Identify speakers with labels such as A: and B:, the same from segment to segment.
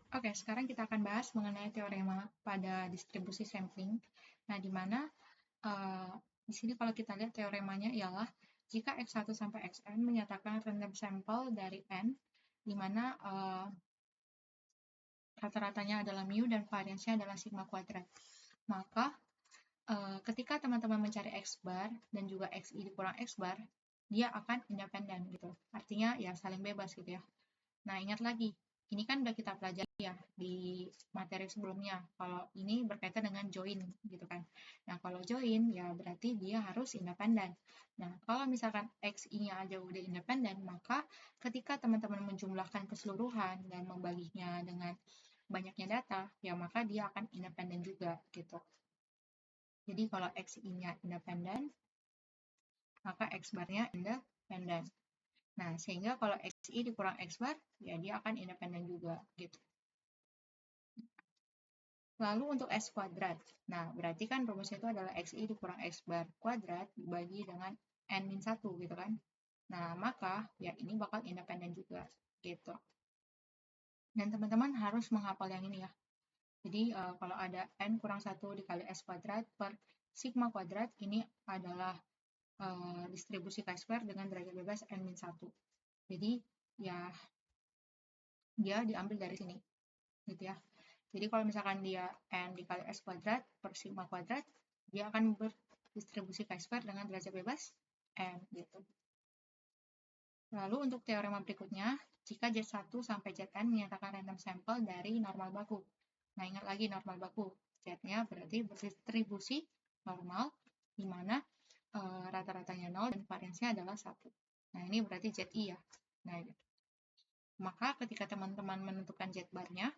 A: Oke, sekarang kita akan bahas mengenai teorema pada distribusi sampling. Nah, di mana eh, di sini kalau kita lihat teoremanya ialah jika X1 sampai Xn menyatakan random sample dari N, di mana rata-ratanya adalah mu dan variansnya adalah sigma kuadrat. Maka ketika teman-teman mencari X bar dan juga Xi dikurang X bar, dia akan independen gitu. Artinya ya saling bebas gitu ya. Nah, ingat lagi, ini kan udah kita pelajari ya di materi sebelumnya. Kalau ini berkaitan dengan join gitu kan. Nah, kalau join ya berarti dia harus independen. Nah, kalau misalkan XI-nya aja udah independen, maka ketika teman-teman menjumlahkan keseluruhan dan membaginya dengan banyaknya data, ya maka dia akan independen juga gitu. Jadi kalau XI-nya independen, maka X bar-nya independen. Nah, sehingga kalau XI dikurang X bar, ya dia akan independen juga gitu. Lalu untuk X kuadrat. Nah, berarti kan rumusnya itu adalah XI dikurang X bar kuadrat dibagi dengan N-1 gitu kan. Nah, maka ya ini bakal independen juga gitu. Dan teman-teman harus menghafal yang ini ya. Jadi kalau ada N kurang 1 dikali S kuadrat per sigma kuadrat, ini adalah distribusi chi-square dengan derajat bebas N-1. Jadi ya dia diambil dari sini gitu ya. Jadi kalau misalkan dia N dikali S kuadrat per sigma kuadrat, dia akan berdistribusi chi-square dengan derajat bebas N gitu. Lalu untuk teorema berikutnya, jika Z1 sampai Zn menyatakan random sample dari normal baku. Nah, ingat lagi normal baku. Z-nya berarti berdistribusi normal, di mana rata-ratanya 0 dan variansnya adalah 1. Nah, ini berarti Zi ya. Nah, gitu. Maka ketika teman-teman menentukan Z-bar-nya,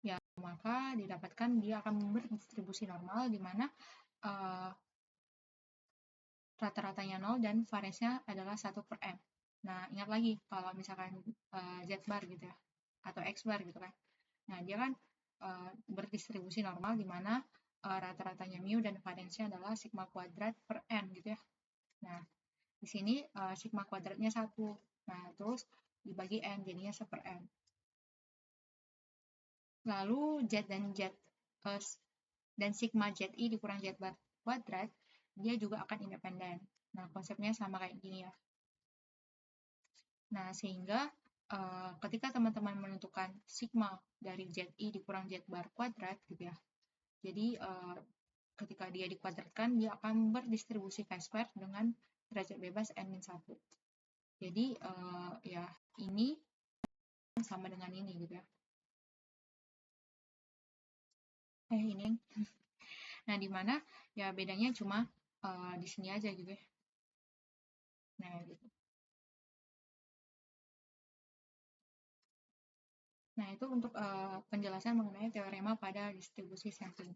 A: ya maka didapatkan dia akan berdistribusi normal di mana rata-ratanya 0 dan variansnya adalah 1 per M. Nah, ingat lagi kalau misalkan Z bar gitu ya, atau X bar gitu kan. Nah, dia kan berdistribusi normal di mana rata-ratanya mu dan variansnya adalah sigma kuadrat per N gitu ya. Nah, di sini sigma kuadratnya 1. Nah, terus dibagi N, jadinya 1 per N. Lalu Z dan sigma Zi dikurang Z bar kuadrat, dia juga akan independen. Nah, konsepnya sama kayak gini ya. Nah, sehingga ketika teman-teman menentukan sigma dari Zi dikurang Z bar kuadrat gitu ya. Jadi ketika dia dikuadratkan, dia akan berdistribusi chi-square dengan derajat bebas N-1. Jadi ya ini sama dengan ini gitu ya. Ini. Nah, di mana ya bedanya cuma di sini aja gitu ya. Nah, gitu. Nah, itu untuk penjelasan mengenai teorema pada distribusi sampling.